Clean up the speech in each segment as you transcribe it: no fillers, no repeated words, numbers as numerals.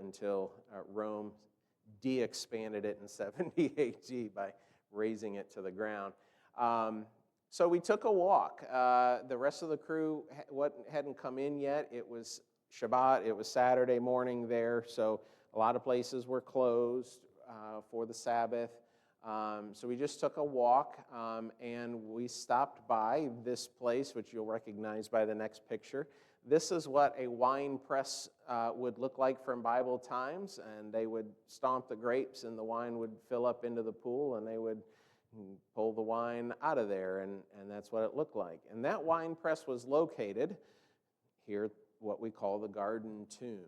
until Rome de-expanded it in 70 AD by razing it to the ground. So we took a walk. The rest of the crew hadn't come in yet. It was Shabbat. It was Saturday morning there, so a lot of places were closed for the Sabbath. So we just took a walk, and we stopped by this place, which you'll recognize by the next picture. This is what a wine press would look like from Bible times, and they would stomp the grapes, and the wine would fill up into the pool, and they would pull the wine out of there, and that's what it looked like. And that wine press was located here, what we call the Garden Tomb.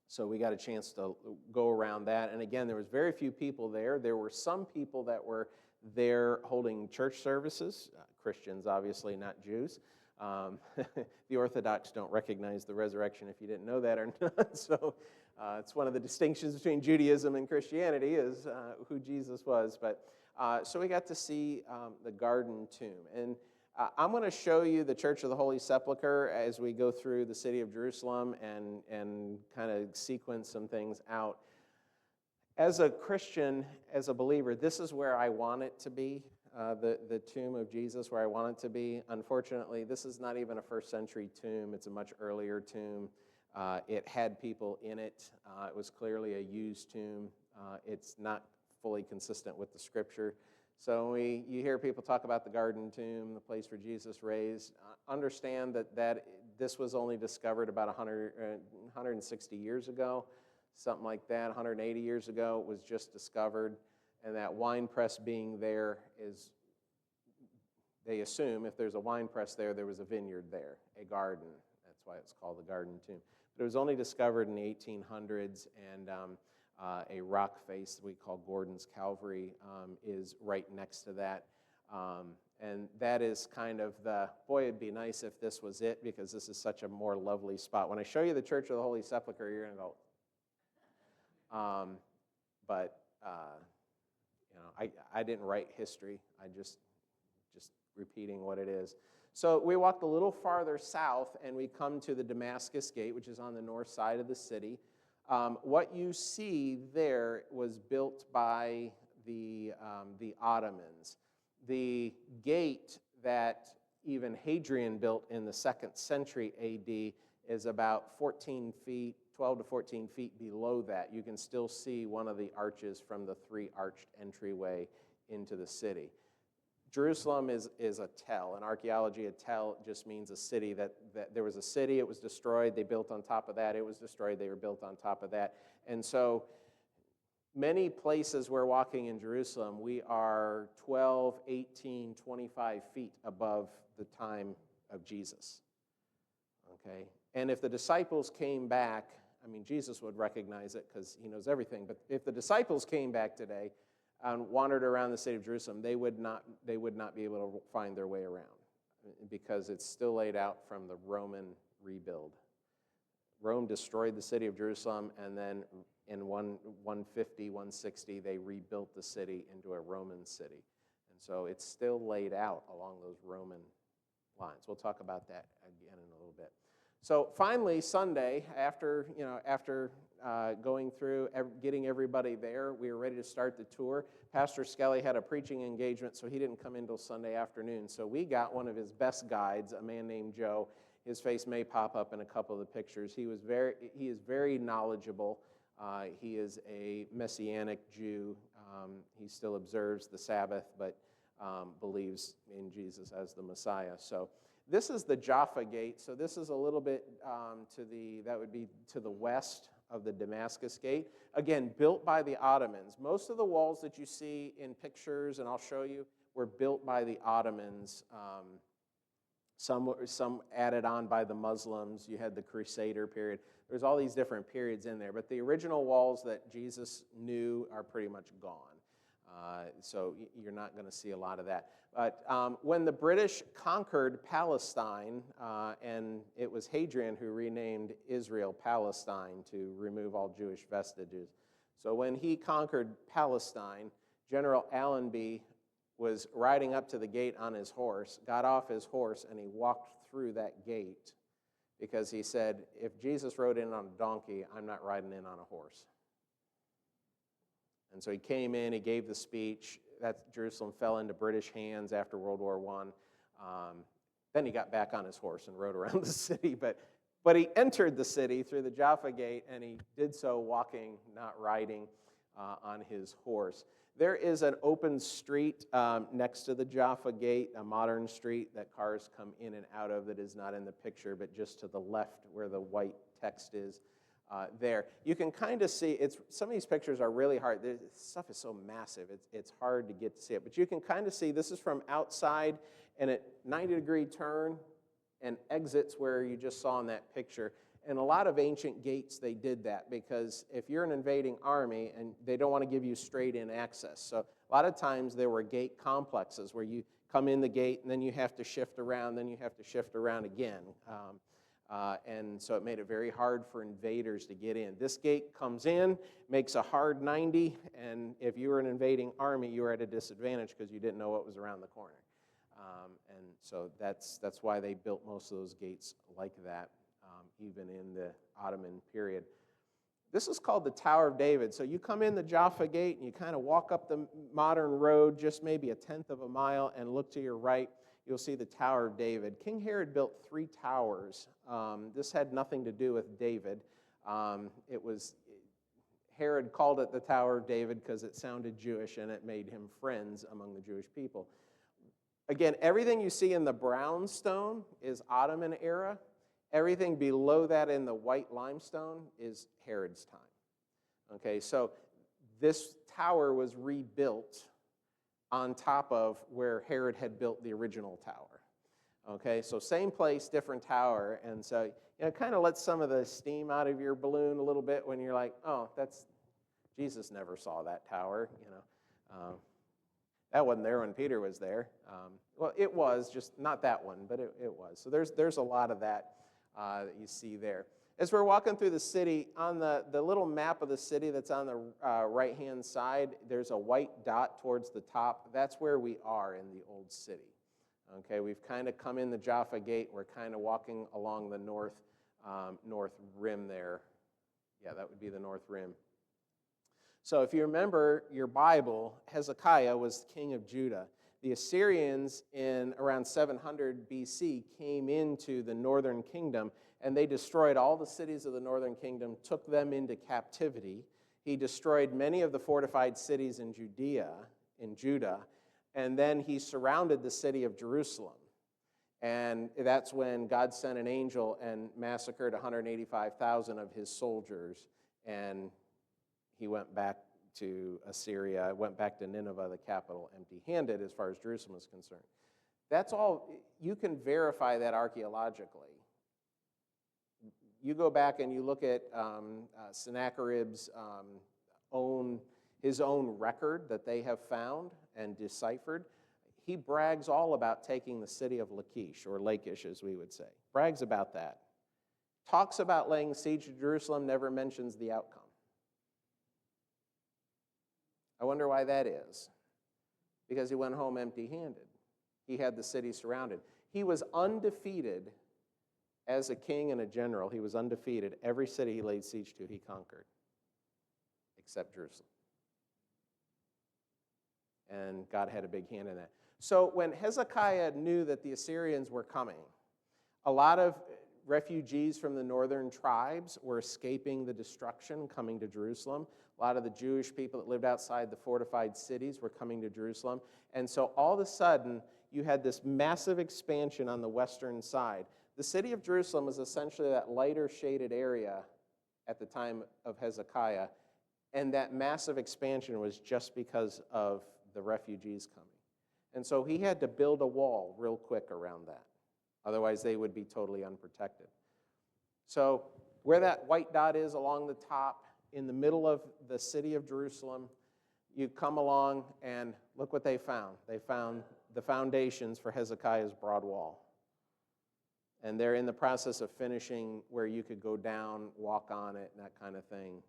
So we got a chance to go around that. And again, there was very few people there. There were some people that were there holding church services, Christians, obviously, not Jews. The Orthodox don't recognize the resurrection, if you didn't know that or not. So it's one of the distinctions between Judaism and Christianity is who Jesus was. But so we got to see the Garden Tomb. And I'm going to show you the Church of the Holy Sepulchre as we go through the city of Jerusalem and kind of sequence some things out. As a Christian, as a believer, this is where I want it to be, the tomb of Jesus, where I want it to be. Unfortunately, this is not even a first century tomb. It's a much earlier tomb. It had people in it. It was clearly a used tomb. It's not fully consistent with the Scripture. So when you hear people talk about the Garden Tomb, the place where Jesus raised, understand that this was only discovered about 160 years ago, something like that. 180 years ago, it was just discovered. And that wine press being there is, they assume if there's a wine press there, there was a vineyard there, a garden. That's why it's called the Garden Tomb. But it was only discovered in the 1800s, and a rock face we call Gordon's Calvary is right next to that. And that is kind of boy, it'd be nice if this was it, because this is such a more lovely spot. When I show you the Church of the Holy Sepulchre, you're going to go, I didn't write history. I just repeating what it is. So we walked a little farther south, and we come to the Damascus Gate, which is on the north side of the city. What you see there was built by the Ottomans. The gate that even Hadrian built in the 2nd century AD is about 14 feet, 12 to 14 feet below that. You can still see one of the arches from the 3-arched entryway into the city. Jerusalem is a tell. In archaeology, a tell just means a city that there was a city, it was destroyed, they built on top of that, it was destroyed, they were built on top of that. And so many places we're walking in Jerusalem, we are 12, 18, 25 feet above the time of Jesus. Okay? And if the disciples came back, I mean, Jesus would recognize it because he knows everything, but if the disciples came back today and wandered around the city of Jerusalem, they would not be able to find their way around because it's still laid out from the Roman rebuild. Rome destroyed the city of Jerusalem, and then in 150, 160, they rebuilt the city into a Roman city. And so it's still laid out along those Roman lines. We'll talk about that again in a little bit. So finally, Sunday, after going through, getting everybody there, we were ready to start the tour. Pastor Skelly had a preaching engagement, so he didn't come in until Sunday afternoon. So we got one of his best guides, a man named Joe. His face may pop up in a couple of the pictures. He is very knowledgeable. He is a Messianic Jew. He still observes the Sabbath, but believes in Jesus as the Messiah. So this is the Jaffa Gate. So this is a little bit that would be to the west of the Damascus Gate. Again, built by the Ottomans. Most of the walls that you see in pictures, and I'll show you, were built by the Ottomans. Some added on by the Muslims. You had the Crusader period. There's all these different periods in there. But the original walls that Jesus knew are pretty much gone. So you're not going to see a lot of that. But when the British conquered Palestine, and it was Hadrian who renamed Israel Palestine to remove all Jewish vestiges. So when he conquered Palestine, General Allenby was riding up to the gate on his horse, got off his horse, and he walked through that gate because he said, if Jesus rode in on a donkey, I'm not riding in on a horse. And so he came in, he gave the speech. That Jerusalem fell into British hands after World War I. Then he got back on his horse and rode around the city. But he entered the city through the Jaffa Gate, and he did so walking, not riding on his horse. There is an open street next to the Jaffa Gate, a modern street that cars come in and out of that is not in the picture, but just to the left where the white text is there. You can kind of see, some of these pictures are really hard. This stuff is so massive, it's hard to get to see it. But you can kind of see this is from outside, and at 90-degree turn and exits where you just saw in that picture. And a lot of ancient gates, they did that because if you're an invading army and they don't want to give you straight-in access. So a lot of times there were gate complexes where you come in the gate and then you have to shift around, then you have to shift around again. And so it made it very hard for invaders to get in. This gate comes in, makes a hard 90, and if you were an invading army, you were at a disadvantage because you didn't know what was around the corner. And so that's why they built most of those gates like that. Even in the Ottoman period. This is called the Tower of David. So you come in the Jaffa Gate and you kind of walk up the modern road just maybe a tenth of a mile and look to your right, you'll see the Tower of David. King Herod built 3 towers. This had nothing to do with David. Herod called it the Tower of David because it sounded Jewish and it made him friends among the Jewish people. Again, everything you see in the brownstone is Ottoman era. Everything below that in the white limestone is Herod's time. Okay, so this tower was rebuilt on top of where Herod had built the original tower. Okay, so same place, different tower, and so it kind of lets some of the steam out of your balloon a little bit when you're like, oh, Jesus never saw that tower, that wasn't there when Peter was there. Well, it was, just not that one, but it was. So there's a lot of that you see there. As we're walking through the city, on the little map of the city that's on the right-hand side, there's a white dot towards the top. That's where we are in the old city. Okay, we've kind of come in the Jaffa Gate. We're kind of walking along the north rim there. Yeah, that would be the north rim. So if you remember your Bible, Hezekiah was king of Judah. The Assyrians in around 700 BC came into the northern kingdom, and they destroyed all the cities of the northern kingdom, took them into captivity. He destroyed many of the fortified cities in Judah, and then he surrounded the city of Jerusalem. And that's when God sent an angel and massacred 185,000 of his soldiers, and he went back to Assyria, went back to Nineveh, the capital, empty-handed as far as Jerusalem is concerned. That's all. You can verify that archaeologically. You go back and you look at Sennacherib's his own record that they have found and deciphered. He brags all about taking the city of Lachish, or Lachish as we would say. Brags about that. Talks about laying siege to Jerusalem, never mentions the outcome. I wonder why that is. Because he went home empty-handed. He had the city surrounded. He was undefeated as a king and a general. He was undefeated. Every city he laid siege to, he conquered, except Jerusalem. And God had a big hand in that. So when Hezekiah knew that the Assyrians were coming, a lot of refugees from the northern tribes were escaping the destruction, coming to Jerusalem. A lot of the Jewish people that lived outside the fortified cities were coming to Jerusalem. And so all of a sudden, you had this massive expansion on the western side. The city of Jerusalem was essentially that lighter shaded area at the time of Hezekiah, and that massive expansion was just because of the refugees coming. And so he had to build a wall real quick around that. Otherwise, they would be totally unprotected. So where that white dot is along the top, in the middle of the city of Jerusalem, you come along and look what they found. They found the foundations for Hezekiah's broad wall. And they're in the process of finishing where you could go down, walk on it, and that kind of thing.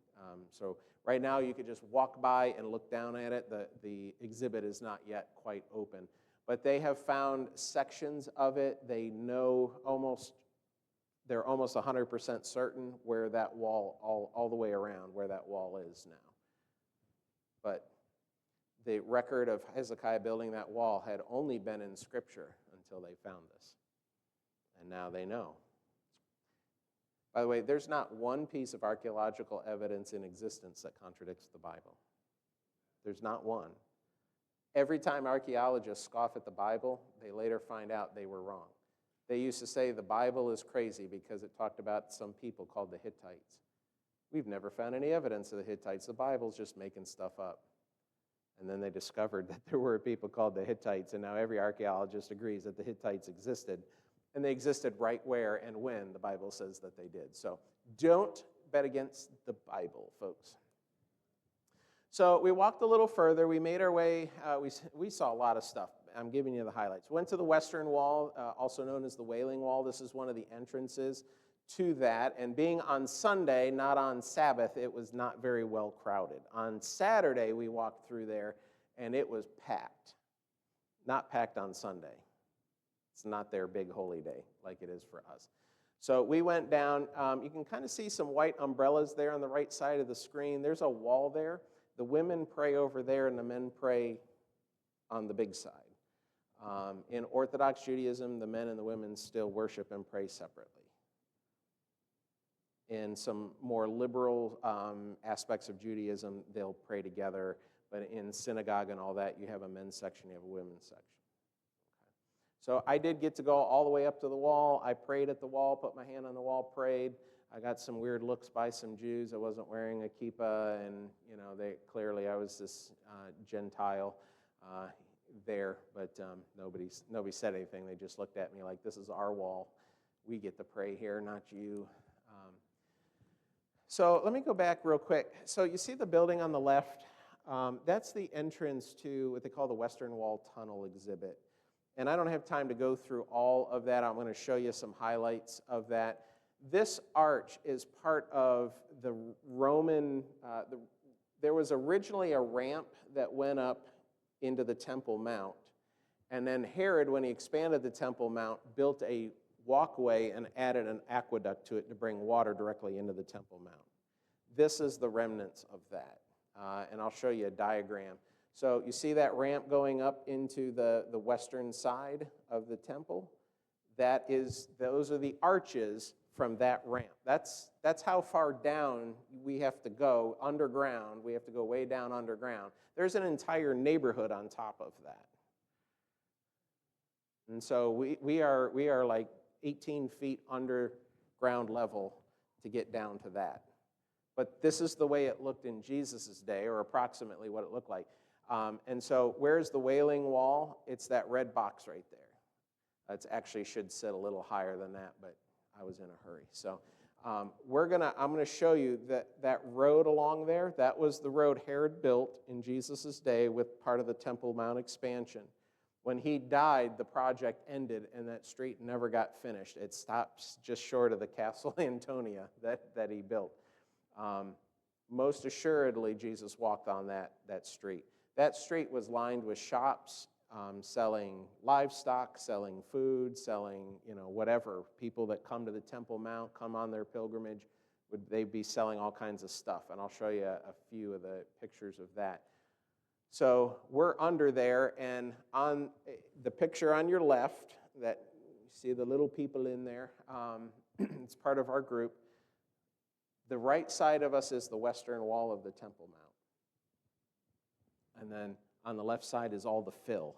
So right now you could just walk by and look down at it. The exhibit is not yet quite open. But they have found sections of it. They know almost they're almost 100% certain where that wall, all the way around, where that wall is now. But the record of Hezekiah building that wall had only been in Scripture until they found this. And now they know. By the way, there's not one piece of archaeological evidence in existence that contradicts the Bible. There's not one. Every time archaeologists scoff at the Bible, they later find out they were wrong. They used to say the Bible is crazy because it talked about some people called the Hittites. We've never found any evidence of the Hittites. The Bible's just making stuff up. And then they discovered that there were people called the Hittites, and now every archaeologist agrees that the Hittites existed. And they existed right where and when the Bible says that they did. So don't bet against the Bible, folks. So we walked a little further. We made our way. We saw a lot of stuff. I'm giving you the highlights. Went to the Western Wall, also known as the Wailing Wall. This is one of the entrances to that. And being on Sunday, not on Sabbath, it was not very well crowded. On Saturday, we walked through there, and it was packed. Not packed on Sunday. It's not their big holy day like it is for us. So we went down. You can kind of see some white umbrellas there on the right side of the screen. There's a wall there. The women pray over there, and the men pray on the big side. In Orthodox Judaism, the men and the women still worship and pray separately. In some more liberal aspects of Judaism, they'll pray together. But in synagogue and all that, you have a men's section, you have a women's section. So I did get to go all the way up to the wall. I prayed at the wall, put my hand on the wall, prayed. I got some weird looks by some Jews. I wasn't wearing a kippah, and they clearly I was this Gentile there, but nobody said anything. They just looked at me like, this is our wall. We get to pray here, not you. So let me go back real quick. So you see the building on the left? That's the entrance to what they call the Western Wall Tunnel exhibit. And I don't have time to go through all of that. I'm going to show you some highlights of that. This arch is part of the Roman, there was originally a ramp that went up into the Temple Mount. And then Herod, when he expanded the Temple Mount, built a walkway and added an aqueduct to it to bring water directly into the Temple Mount. This is the remnants of that. And I'll show you a diagram. So you see that ramp going up into the western side of the temple? Those are the arches from that ramp. That's how far down we have to go underground. We have to go way down underground. There's an entire neighborhood on top of that. And so we are like 18 feet underground level to get down to that. But this is the way it looked in Jesus' day, or approximately what it looked like. And so where's the Wailing Wall? It's that red box right there. It actually should sit a little higher than that, but I was in a hurry. So I'm going to show you that road along there. That was the road Herod built in Jesus' day with part of the Temple Mount expansion. When he died, the project ended, and that street never got finished. It stops just short of the Castle Antonia that he built. Most assuredly, Jesus walked on that street. That street was lined with shops selling livestock, selling food, selling whatever. People that come to the Temple Mount, come on their pilgrimage, they'd be selling all kinds of stuff. And I'll show you a few of the pictures of that. So we're under there, and on the picture on your left, that you see the little people in there, it's part of our group. The right side of us is the western wall of the Temple Mount. And then on the left side is all the fill,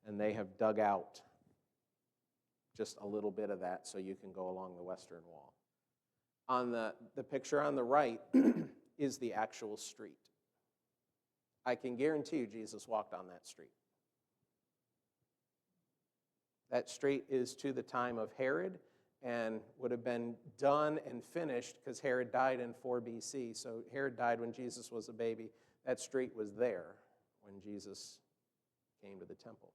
and they have dug out just a little bit of that so you can go along the western wall. On the picture on the right is the actual street. I can guarantee you Jesus walked on that street. That street is to the time of Herod and would have been done and finished because Herod died in 4 BC. So Herod died when Jesus was a baby. That street was there when Jesus came to the temple.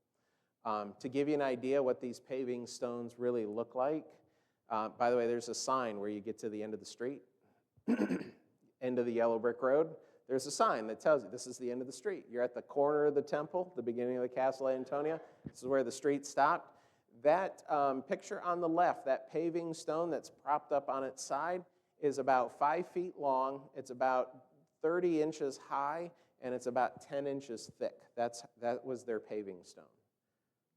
To give you an idea what these paving stones really look like, by the way, there's a sign where you get to the end of the street, end of the yellow brick road. There's a sign that tells you this is the end of the street. You're at the corner of the temple, the beginning of the Castle Antonia. This is where the street stopped. That picture on the left, that paving stone that's propped up on its side, is about 5 feet long. It's about 30 inches high, and it's about 10 inches thick. That was their paving stone.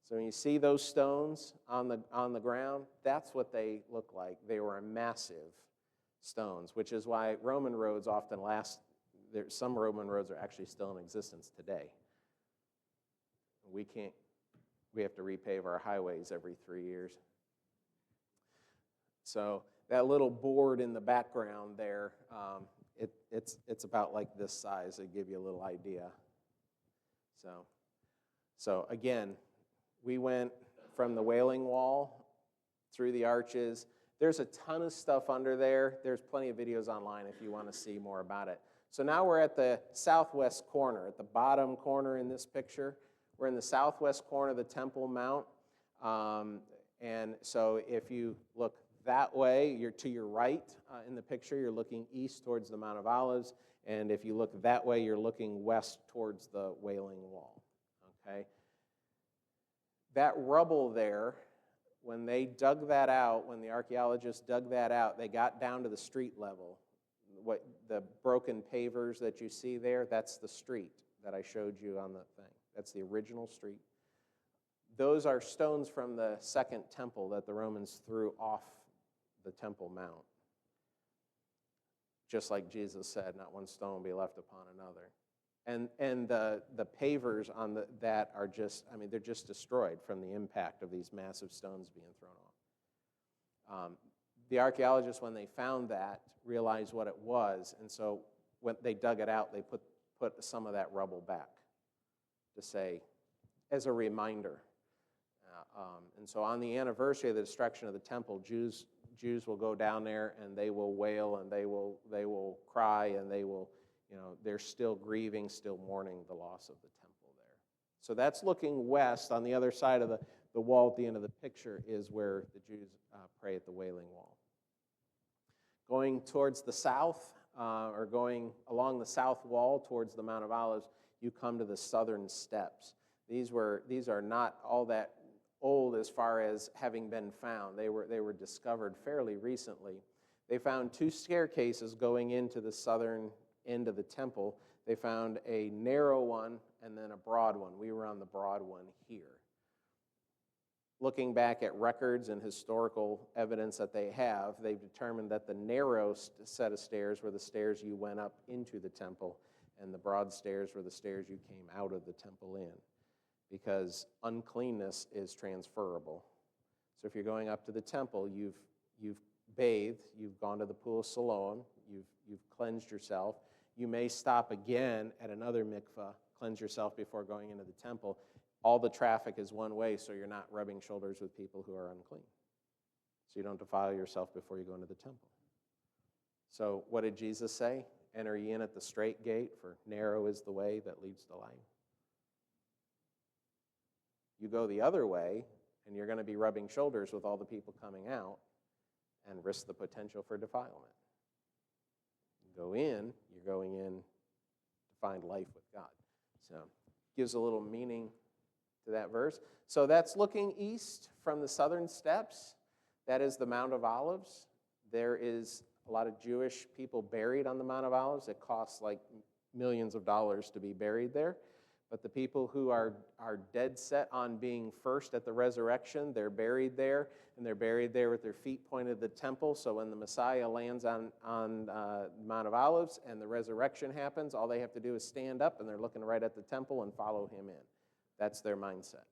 So when you see those stones on the ground, that's what they look like. They were massive stones, which is why Roman roads often last. Some Roman roads are actually still in existence today. We have to repave our highways every 3 years. So that little board in the background there, it's about like this size to give you a little idea. So again, we went from the Wailing Wall through the arches. There's a ton of stuff under there. There's plenty of videos online if you want to see more about it. So now we're at the southwest corner, at the bottom corner in this picture. We're in the southwest corner of the Temple Mount. And so if you look that way, you're to your right in the picture, you're looking east towards the Mount of Olives. And if you look that way, you're looking west towards the Wailing Wall. Okay? That rubble there, when they dug that out, when the archaeologists dug that out, they got down to the street level. What the broken pavers that you see there, that's the street that I showed you on the thing. That's the original street. Those are stones from the second temple that the Romans threw off the Temple Mount. Just like Jesus said, not one stone will be left upon another. And the pavers on that are just, they're just destroyed from the impact of these massive stones being thrown off. The archaeologists, when they found that, realized what it was, and so when they dug it out, they put some of that rubble back to say, as a reminder. And so on the anniversary of the destruction of the temple, Jews will go down there and they will wail and they will cry and they will, they're still grieving, still mourning the loss of the temple there. So that's looking west. On the other side of the wall at the end of the picture is where the Jews pray at the Wailing Wall. Going towards the south, or going along the south wall towards the Mount of Olives, you come to the southern steps. These are not all that old as far as having been found. They were discovered fairly recently. They found 2 staircases going into the southern end of the temple. They found a narrow one and then a broad one. We were on the broad one here. Looking back at records and historical evidence that they have, they've determined that the narrow set of stairs were the stairs you went up into the temple, and the broad stairs were the stairs you came out of the temple in, because uncleanness is transferable. So if you're going up to the temple, you've bathed, you've gone to the pool of Siloam, you've cleansed yourself. You may stop again at another mikvah, cleanse yourself before going into the temple. All the traffic is one way, so you're not rubbing shoulders with people who are unclean. So you don't defile yourself before you go into the temple. So what did Jesus say? Enter ye in at the strait gate, for narrow is the way that leads to life. You go the other way, and you're going to be rubbing shoulders with all the people coming out and risk the potential for defilement. You go in, you're going in to find life with God. So gives a little meaning to that verse. So that's looking east from the southern steps. That is the Mount of Olives. There is a lot of Jewish people buried on the Mount of Olives. It costs like millions of dollars to be buried there. But the people who are dead set on being first at the resurrection, they're buried there, and they're buried there with their feet pointed to the temple. So when the Messiah lands on the Mount of Olives and the resurrection happens, all they have to do is stand up, and they're looking right at the temple and follow him in. That's their mindset.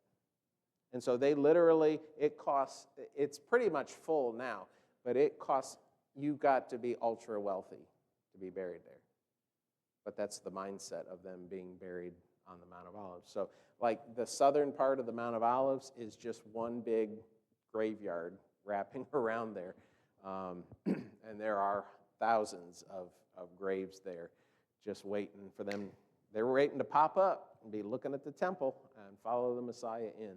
And so they literally, it's pretty much full now, but it costs, you've got to be ultra wealthy to be buried there. But that's the mindset of them being buried on the Mount of Olives. So like the southern part of the Mount of Olives is just one big graveyard wrapping around there. And there are thousands of graves there just waiting for them. They were waiting to pop up and be looking at the temple and follow the Messiah in.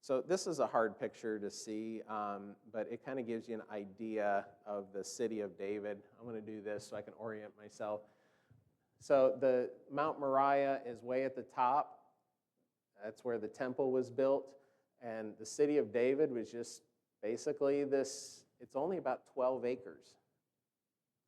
So this is a hard picture to see, but it kind of gives you an idea of the city of David. I'm going to do this so I can orient myself. So the Mount Moriah is way at the top. That's where the temple was built. And the city of David was just basically this, it's only about 12 acres.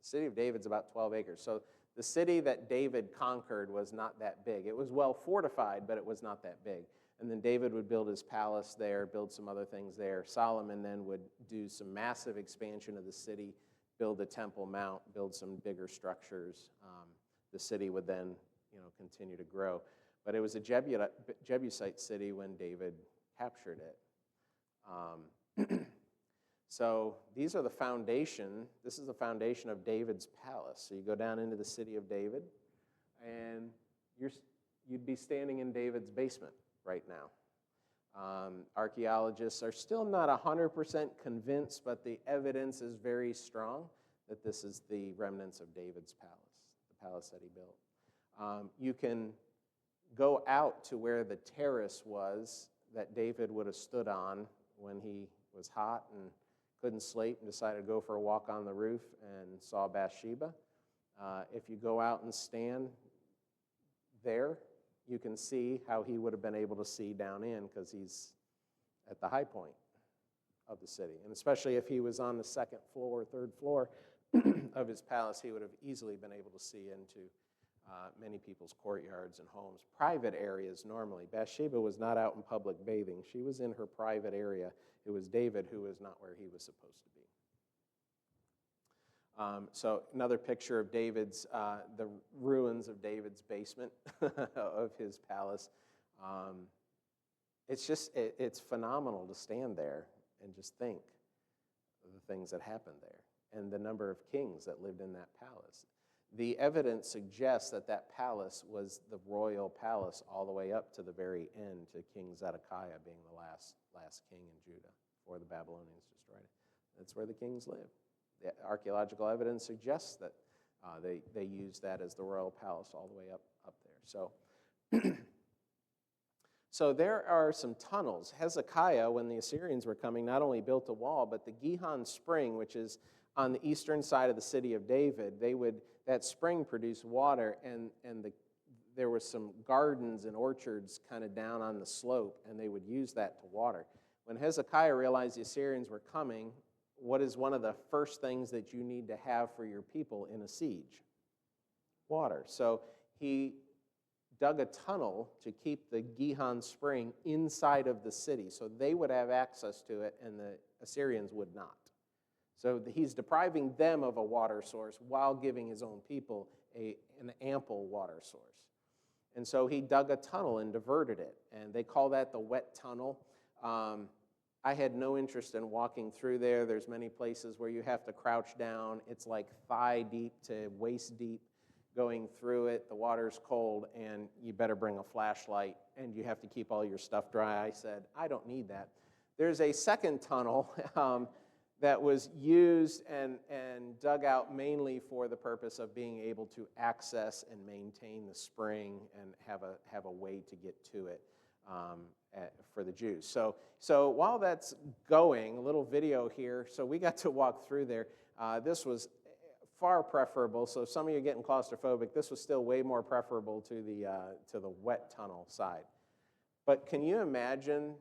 The city of David's about 12 acres. So the city that David conquered was not that big. It was well fortified, but it was not that big. And then David would build his palace there, build some other things there. Solomon then would do some massive expansion of the city, build the Temple Mount, build some bigger structures. The city would then, continue to grow. But it was a Jebusite city when David captured it. So these are the foundation. This is the foundation of David's palace. So you go down into the city of David, and you'd be standing in David's basement right now. Archaeologists are still not 100% convinced, but the evidence is very strong that this is the remnants of David's palace, the palace that he built. You can go out to where the terrace was that David would have stood on when he was hot and couldn't sleep and decided to go for a walk on the roof and saw Bathsheba. If you go out and stand there, you can see how he would have been able to see down in because he's at the high point of the city. And especially if he was on the second floor or third floor of his palace, he would have easily been able to see into many people's courtyards and homes. Private areas normally. Bathsheba was not out in public bathing. She was in her private area. It was David who was not where he was supposed to be. So another picture of David's, the ruins of David's basement of his palace. It's phenomenal to stand there and just think of the things that happened there and the number of kings that lived in that palace. The evidence suggests that that palace was the royal palace all the way up to the very end, to King Zedekiah being the last king in Judah before the Babylonians destroyed it. That's where the kings lived. The archaeological evidence suggests that they used that as the royal palace all the way up there. So there are some tunnels. Hezekiah, when the Assyrians were coming, not only built a wall, but the Gihon Spring, which is on the eastern side of the city of David, that spring produced water, and there were some gardens and orchards kind of down on the slope, and they would use that to water. When Hezekiah realized the Assyrians were coming, what is one of the first things that you need to have for your people in a siege? Water. So he dug a tunnel to keep the Gihon Spring inside of the city, so they would have access to it, and the Assyrians would not. So he's depriving them of a water source while giving his own people an ample water source. And so he dug a tunnel and diverted it, and they call that the wet tunnel. I had no interest in walking through there. There's many places where you have to crouch down. It's like thigh deep to waist deep going through it. The water's cold, and you better bring a flashlight, and you have to keep all your stuff dry. I said, I don't need that. There's a second tunnel that was used and dug out mainly for the purpose of being able to access and maintain the spring and have a way to get to it for the Jews. So while that's going, a little video here. So we got to walk through there. This was far preferable. So if some of you are getting claustrophobic, this was still way more preferable to the wet tunnel side. But can you imagine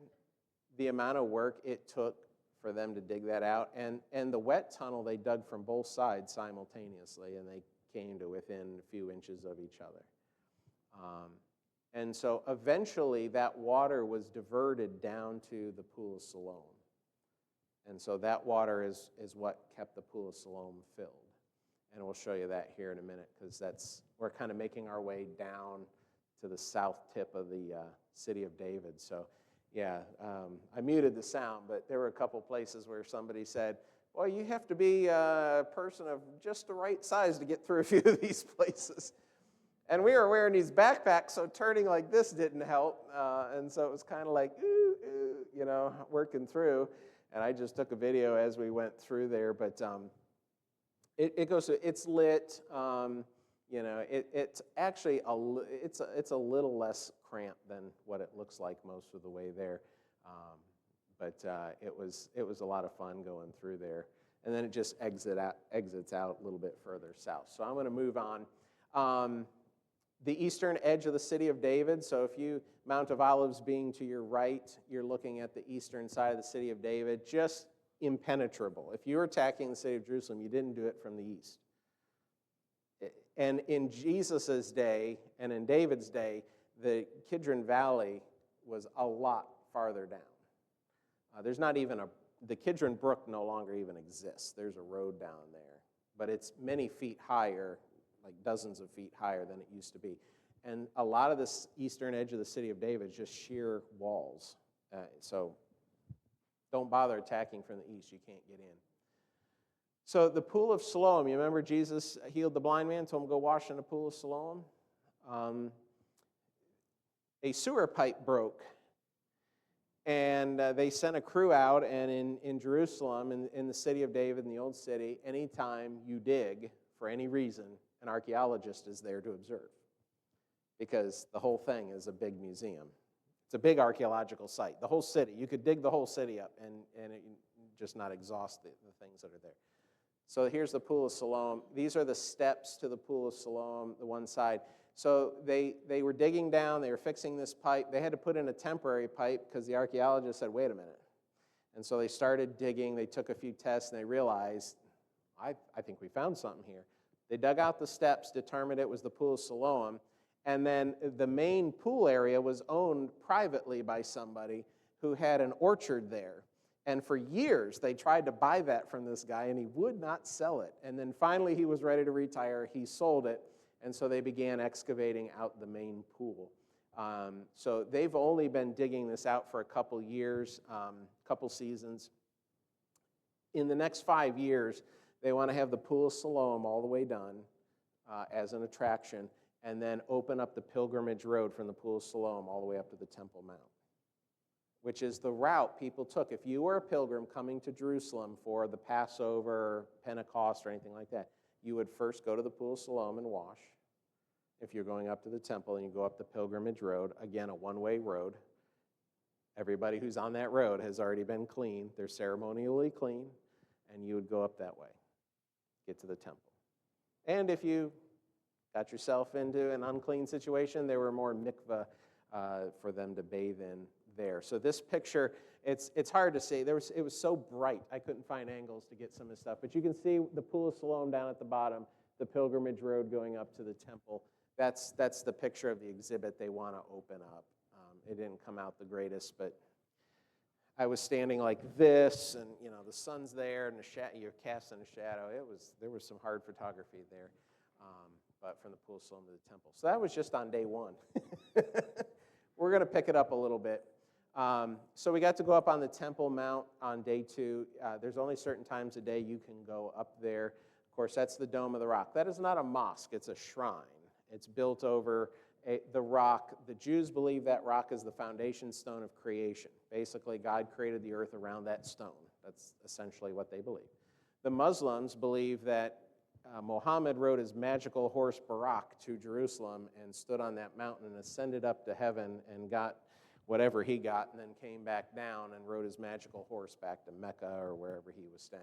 the amount of work it took for them to dig that out? And the wet tunnel they dug from both sides simultaneously, and they came to within a few inches of each other. And so eventually that water was diverted down to the Pool of Siloam. And so that water is what kept the Pool of Siloam filled. And we'll show you that here in a minute, because we're kind of making our way down to the south tip of the city of David. So yeah, I muted the sound, but there were a couple places where somebody said, well, you have to be a person of just the right size to get through a few of these places. And we were wearing these backpacks, so turning like this didn't help. And so it was kind of like, ooh, ooh, working through. And I just took a video as we went through there. But it goes to, it's lit. It's actually it's a little less cramped than what it looks like most of the way there. But it was a lot of fun going through there. And then it just exits out a little bit further south. So I'm going to move on. the eastern edge of the city of David. So if you, Mount of Olives being to your right, you're looking at the eastern side of the city of David, just impenetrable. If you were attacking the city of Jerusalem, you didn't do it from the east. And in Jesus' day and in David's day, the Kidron Valley was a lot farther down. There's not even the Kidron Brook no longer even exists. There's a road down there, but it's many feet higher, like dozens of feet higher than it used to be. And a lot of this eastern edge of the city of David is just sheer walls. So don't bother attacking from the east. You can't get in. So the pool of Siloam, you remember Jesus healed the blind man, told him to go wash in the pool of Siloam? A sewer pipe broke. And they sent a crew out, and in Jerusalem, in the city of David, in the old city, anytime you dig, for any reason, an archaeologist is there to observe. Because the whole thing is a big museum. It's a big archaeological site. The whole city, you could dig the whole city up and just not exhaust the things that are there. So here's the pool of Siloam. These are the steps to the pool of Siloam, the one side. So they were digging down, they were fixing this pipe. They had to put in a temporary pipe because the archaeologists said, wait a minute. And so they started digging, they took a few tests, and they realized, I think we found something here. They dug out the steps, determined it was the pool of Siloam, and then the main pool area was owned privately by somebody who had an orchard there. And for years, they tried to buy that from this guy, and he would not sell it. And then finally, he was ready to retire. He sold it. And so they began excavating out the main pool. So they've only been digging this out for a couple years, couple seasons. In the next 5 years, they want to have the pool of Siloam all the way done as an attraction, and then open up the pilgrimage road from the pool of Siloam all the way up to the Temple Mount, which is the route people took. If you were a pilgrim coming to Jerusalem for the Passover, Pentecost, or anything like that, you would first go to the pool of Siloam and wash. If you're going up to the temple and you go up the pilgrimage road, again, a one-way road, everybody who's on that road has already been clean. They're ceremonially clean, and you would go up that way, get to the temple. And if you got yourself into an unclean situation, there were more mikveh for them to bathe in there. So this picture, it's hard to see. It was so bright, I couldn't find angles to get some of the stuff. But you can see the pool of Siloam down at the bottom, the pilgrimage road going up to the temple. That's the picture of the exhibit they want to open up. It didn't come out the greatest, but I was standing like this, and the sun's there, and you're casting a shadow. There was some hard photography there, but from the pool of Siloam to the temple. So that was just on day one. We're going to pick it up a little bit. So we got to go up on the Temple Mount on day 2. There's only certain times a day you can go up there. Of course, that's the Dome of the Rock. That is not a mosque. It's a shrine. It's built over the rock. The Jews believe that rock is the foundation stone of creation. Basically, God created the earth around that stone. That's essentially what they believe. The Muslims believe that Muhammad rode his magical horse Barak to Jerusalem and stood on that mountain and ascended up to heaven and got whatever he got, and then came back down and rode his magical horse back to Mecca or wherever he was staying.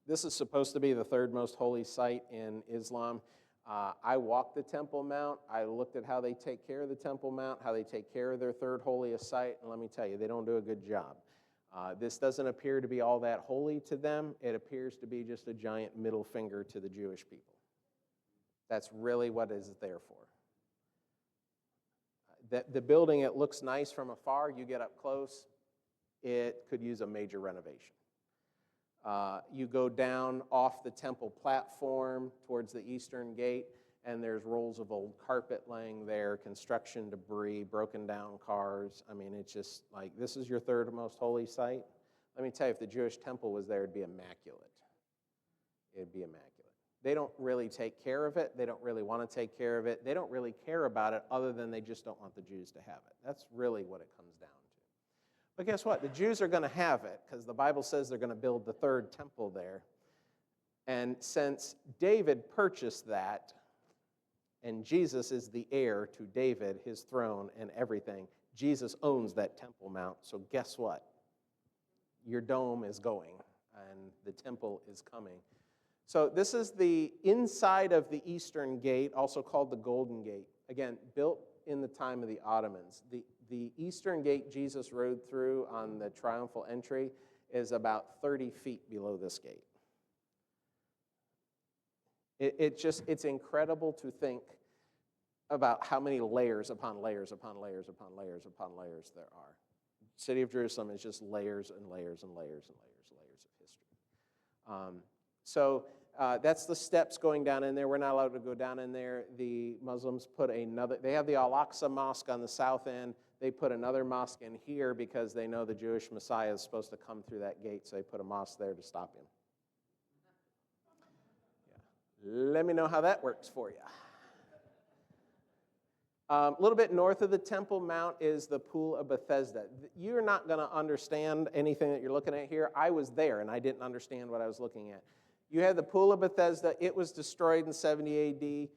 This is supposed to be the third most holy site in Islam. I walked the Temple Mount. I looked at how they take care of the Temple Mount, how they take care of their third holiest site, and let me tell you, they don't do a good job. This doesn't appear to be all that holy to them. It appears to be just a giant middle finger to the Jewish people. That's really what it's there for. The building, it looks nice from afar. You get up close, it could use a major renovation. You go down off the temple platform towards the eastern gate, and there's rolls of old carpet laying there, construction debris, broken down cars. I mean, it's just like, this is your third most holy site? Let me tell you, if the Jewish temple was there, it'd be immaculate. It'd be immaculate. They don't really take care of it. They don't really want to take care of it. They don't really care about it other than they just don't want the Jews to have it. That's really what it comes down to. But guess what? The Jews are going to have it because the Bible says they're going to build the third temple there. And since David purchased that, and Jesus is the heir to David, his throne, and everything, Jesus owns that Temple Mount. So guess what? Your dome is going, and the temple is coming. So this is the inside of the eastern gate, also called the Golden Gate. Again, built in the time of the Ottomans. The eastern gate Jesus rode through on the triumphal entry is about 30 feet below this gate. It's incredible to think about how many layers upon layers upon layers upon layers upon layers there are. City of Jerusalem is just layers and layers and layers and layers and layers of history. So that's the steps going down in there. We're not allowed to go down in there. The Muslims put they have the Al-Aqsa Mosque on the south end. They put another mosque in here because they know the Jewish Messiah is supposed to come through that gate, so they put a mosque there to stop him. Yeah. Let me know how that works for you. A little bit north of the Temple Mount is the Pool of Bethesda. You're not going to understand anything that you're looking at here. I was there, and I didn't understand what I was looking at. You had the Pool of Bethesda. It was destroyed in 70 A.D.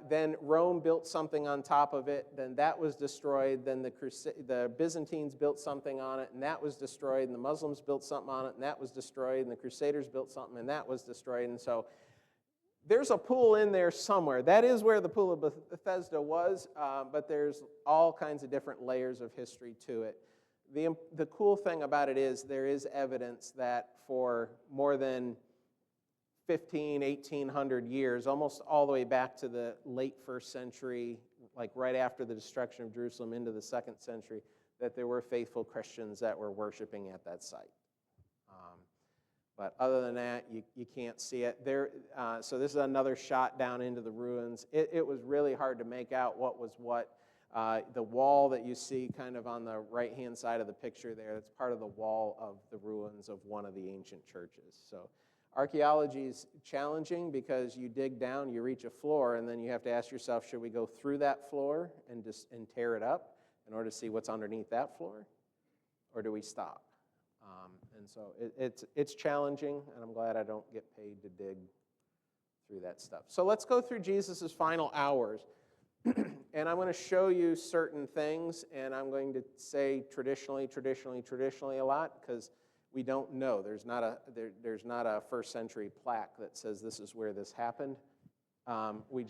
Then Rome built something on top of it. Then that was destroyed. Then the Byzantines built something on it, and that was destroyed. And the Muslims built something on it, and that was destroyed. And the Crusaders built something, and that was destroyed. And so there's a pool in there somewhere. That is where the Pool of Bethesda was, but there's all kinds of different layers of history to it. The cool thing about it is there is evidence that for more than 1,800 years, almost all the way back to the late 1st century, like right after the destruction of Jerusalem into the 2nd century, that there were faithful Christians that were worshiping at that site. But other than that, you can't see it. So this is another shot down into the ruins. It was really hard to make out what was what. The wall that you see kind of on the right-hand side of the picture there, that's part of the wall of the ruins of one of the ancient churches. So archaeology is challenging because you dig down, you reach a floor, and then you have to ask yourself, should we go through that floor and tear it up in order to see what's underneath that floor? Or do we stop? And so it's challenging, and I'm glad I don't get paid to dig through that stuff. So let's go through Jesus' final hours. And I'm going to show you certain things, and I'm going to say traditionally a lot because we don't know. There's not a 1st century plaque that says this is where this happened. We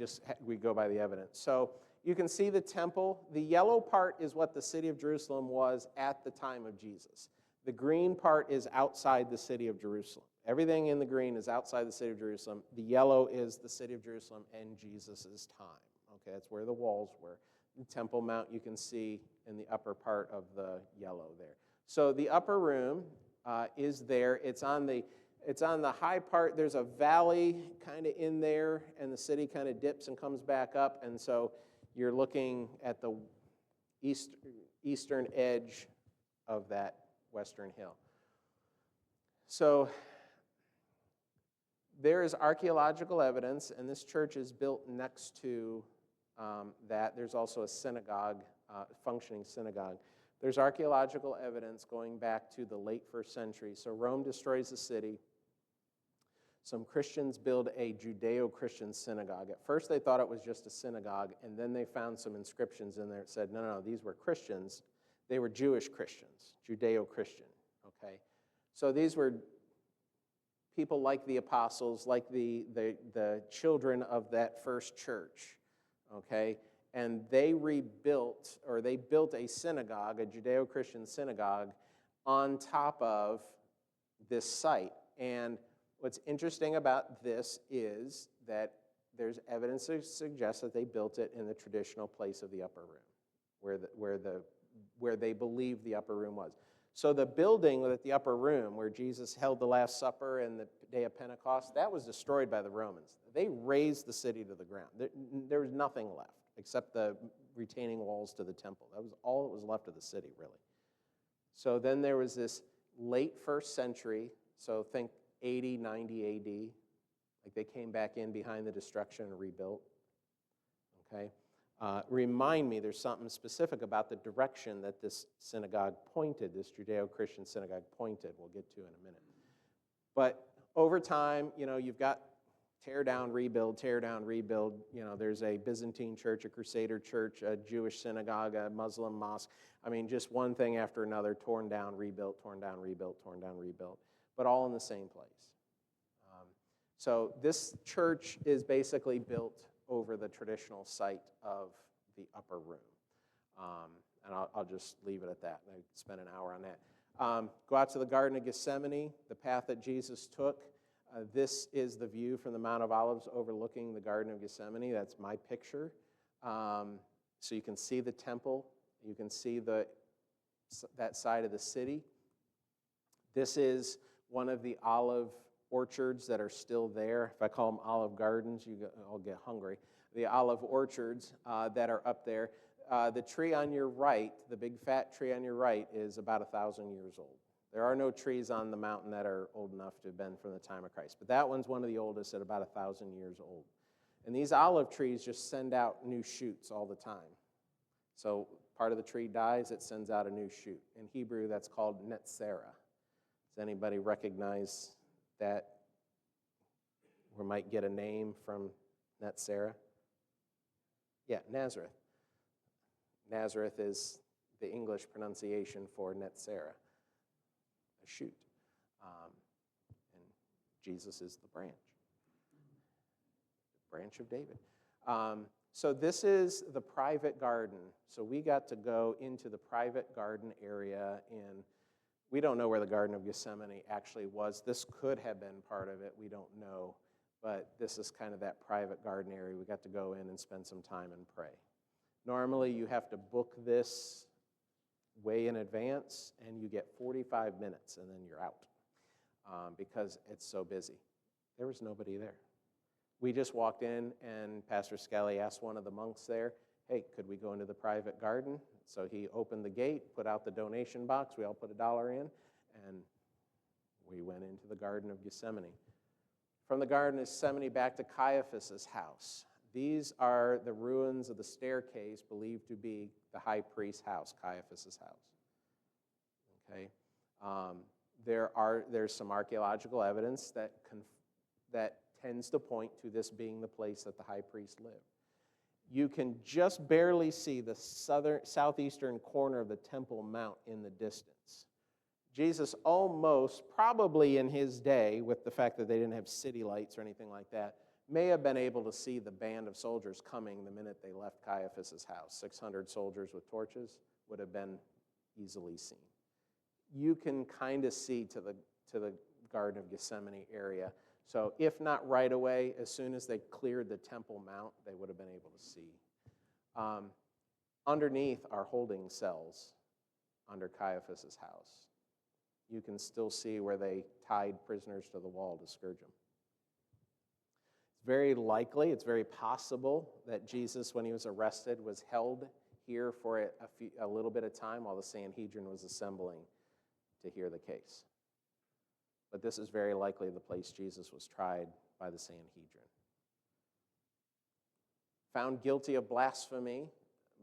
go by the evidence. So you can see the temple. The yellow part is what the city of Jerusalem was at the time of Jesus. The green part is outside the city of Jerusalem. Everything in the green is outside the city of Jerusalem. The yellow is the city of Jerusalem and Jesus' time. Okay, that's where the walls were. The Temple Mount you can see in the upper part of the yellow there. So the upper room is there. It's on the high part. There's a valley kind of in there, and the city kind of dips and comes back up. And so you're looking at the eastern edge of that western hill. So there is archaeological evidence, and this church is built next to that. There's also a synagogue, functioning synagogue. There's archaeological evidence going back to the late 1st century. So Rome destroys the city. Some Christians build a Judeo-Christian synagogue. At first they thought it was just a synagogue, and then they found some inscriptions in there that said, no, these were Christians. They were Jewish Christians, Judeo-Christian, okay? So these were people like the apostles, like the children of that first church, okay? And they built a synagogue, a Judeo-Christian synagogue, on top of this site. And what's interesting about this is that there's evidence to suggest that they built it in the traditional place of the upper room, where they believe the upper room was. So the building at the upper room where Jesus held the Last Supper and the day of Pentecost, that was destroyed by the Romans. They razed the city to the ground. There was nothing left except the retaining walls to the temple. That was all that was left of the city, really. So then there was this late 1st century, so think 80, 90 A.D., like they came back in behind the destruction and rebuilt, okay? Remind me, there's something specific about the direction that this synagogue pointed, this Judeo-Christian synagogue pointed, we'll get to in a minute. But over time, you've got tear down, rebuild, tear down, rebuild. There's a Byzantine church, a Crusader church, a Jewish synagogue, a Muslim mosque. I mean, just one thing after another, torn down, rebuilt, torn down, rebuilt, torn down, rebuilt, but all in the same place. So this church is basically built over the traditional site of the upper room. And I'll just leave it at that. I spent an hour on that. Go out to the Garden of Gethsemane, the path that Jesus took. This is the view from the Mount of Olives overlooking the Garden of Gethsemane. That's my picture. So you can see the temple. You can see that side of the city. This is one of the olive orchards that are still there. If I call them olive gardens, I'll get hungry. The olive orchards that are up there. The tree on your right, the big fat tree on your right, is about 1,000 years old. There are no trees on the mountain that are old enough to have been from the time of Christ, but that one's one of the oldest at about 1,000 years old. And these olive trees just send out new shoots all the time. So part of the tree dies, it sends out a new shoot. In Hebrew, that's called netzera. Does anybody recognize that? We might get a name from netzera. Yeah, Nazareth. Nazareth is the English pronunciation for netzera, a shoot. And Jesus is the branch of David. So this is the private garden. So we got to go into the private garden area, and we don't know where the Garden of Gethsemane actually was. This could have been part of it. We don't know. But this is kind of that private garden area. We got to go in and spend some time and pray. Normally, you have to book this way in advance, and you get 45 minutes, and then you're out because it's so busy. There was nobody there. We just walked in, and Pastor Scully asked one of the monks there, hey, could we go into the private garden? So he opened the gate, put out the donation box. We all put $1 in, and we went into the Garden of Gethsemane. From the Garden of Gethsemane back to Caiaphas' house. These are the ruins of the staircase believed to be the high priest's house, Caiaphas' house. Okay, there's some archaeological evidence that tends to point to this being the place that the high priest lived. You can just barely see the southeastern corner of the Temple Mount in the distance. Jesus almost, probably in his day, with the fact that they didn't have city lights or anything like that, may have been able to see the band of soldiers coming the minute they left Caiaphas' house. 600 soldiers with torches would have been easily seen. You can kind of see to the Garden of Gethsemane area. So if not right away, as soon as they cleared the Temple Mount, they would have been able to see. Underneath are holding cells under Caiaphas' house. You can still see where they tied prisoners to the wall to scourge them. It's very likely, it's very possible that Jesus, when he was arrested, was held here for a little bit of time while the Sanhedrin was assembling to hear the case. But this is very likely the place Jesus was tried by the Sanhedrin. Found guilty of blasphemy,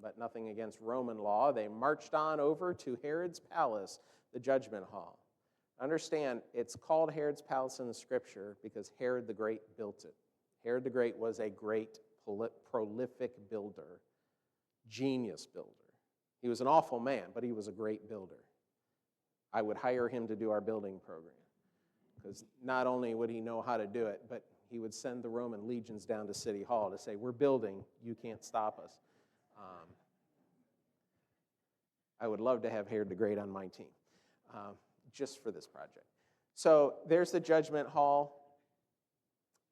but nothing against Roman law, they marched on over to Herod's palace, the judgment hall. Understand, it's called Herod's palace in the scripture because Herod the Great built it. Herod the Great was a great, prolific builder, genius builder. He was an awful man, but he was a great builder. I would hire him to do our building program because not only would he know how to do it, but he would send the Roman legions down to City Hall to say, we're building, you can't stop us. I would love to have Herod the Great on my team, just for this project. So there's the judgment hall.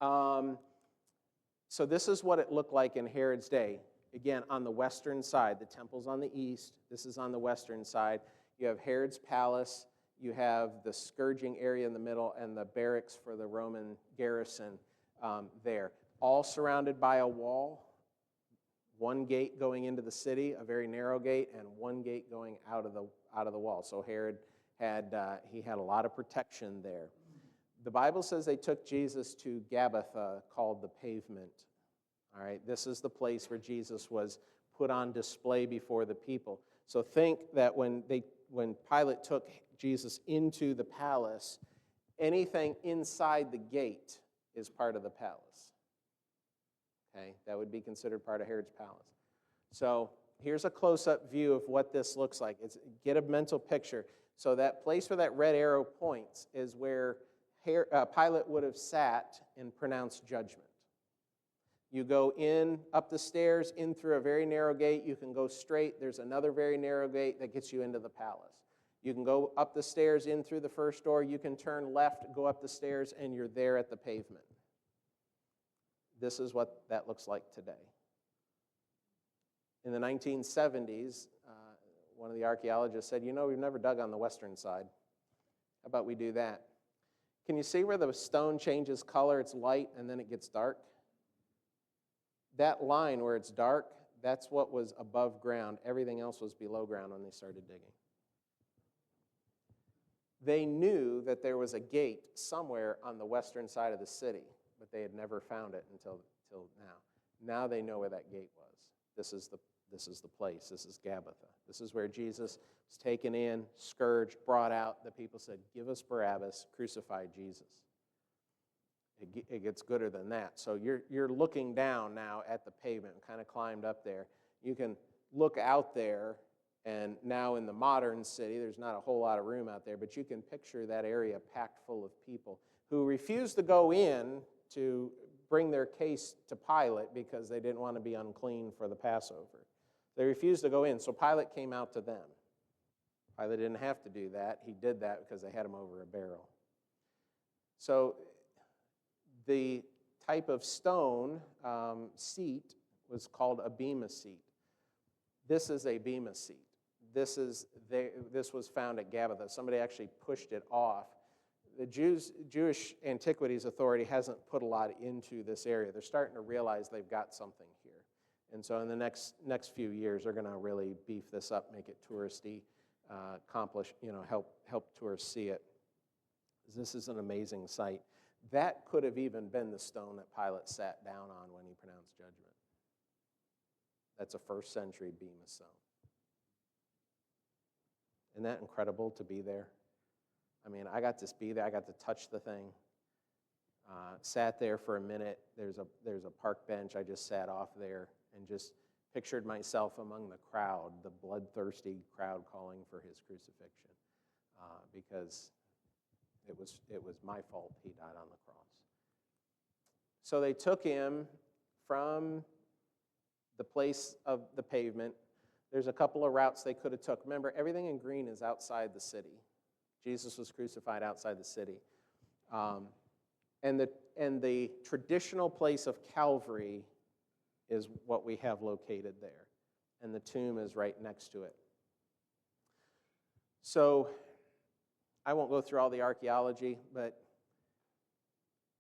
So this is what it looked like in Herod's day. Again, on the western side, the temple's on the east. This is on the western side. You have Herod's palace. You have the scourging area in the middle and the barracks for the Roman garrison there. All surrounded by a wall. One gate going into the city, a very narrow gate, and one gate going out of the wall. So Herod had a lot of protection there. The Bible says they took Jesus to Gabbatha, called the Pavement. All right, this is the place where Jesus was put on display before the people. So think that when Pilate took Jesus into the palace, anything inside the gate is part of the palace. Okay, that would be considered part of Herod's palace. So here's a close-up view of what this looks like. Get a mental picture. So that place where that red arrow points is where Pilate would have sat and pronounced judgment. You go in, up the stairs, in through a very narrow gate. You can go straight. There's another very narrow gate that gets you into the palace. You can go up the stairs, in through the first door. You can turn left, go up the stairs, and you're there at the pavement. This is what that looks like today. In the 1970s, one of the archaeologists said, we've never dug on the western side. How about we do that? Can you see where the stone changes color? It's light, and then it gets dark. That line where it's dark, that's what was above ground. Everything else was below ground when they started digging. They knew that there was a gate somewhere on the western side of the city, but they had never found it until now. Now they know where that gate was. This is the place. This is Gabbatha. This is where Jesus was taken in, scourged, brought out. The people said, "Give us Barabbas, crucify Jesus." It gets gooder than that. So you're looking down now at the pavement, kind of climbed up there. You can look out there, and now in the modern city, there's not a whole lot of room out there, but you can picture that area packed full of people who refused to go in to bring their case to Pilate because they didn't want to be unclean for the Passover. They refused to go in, so Pilate came out to them. Pilate didn't have to do that. He did that because they had him over a barrel. So the type of stone seat was called a bema seat. This is a bema seat. This was found at Gabbatha. Somebody actually pushed it off. The Jewish Antiquities Authority hasn't put a lot into this area. They're starting to realize they've got something here. And so in the next few years, they're going to really beef this up, make it touristy, help tourists see it. This is an amazing sight. That could have even been the stone that Pilate sat down on when he pronounced judgment. That's a first century bema stone. Isn't that incredible to be there? I mean, I got to be there. I got to touch the thing. Sat there for a minute. There's a park bench. I just sat off there and just pictured myself among the crowd, the bloodthirsty crowd calling for his crucifixion, because it was my fault he died on the cross. So they took him from the place of the pavement. There's a couple of routes they could have took. Remember, everything in green is outside the city. Jesus was crucified outside the city. And the traditional place of Calvary is what we have located there. And the tomb is right next to it. So I won't go through all the archaeology, but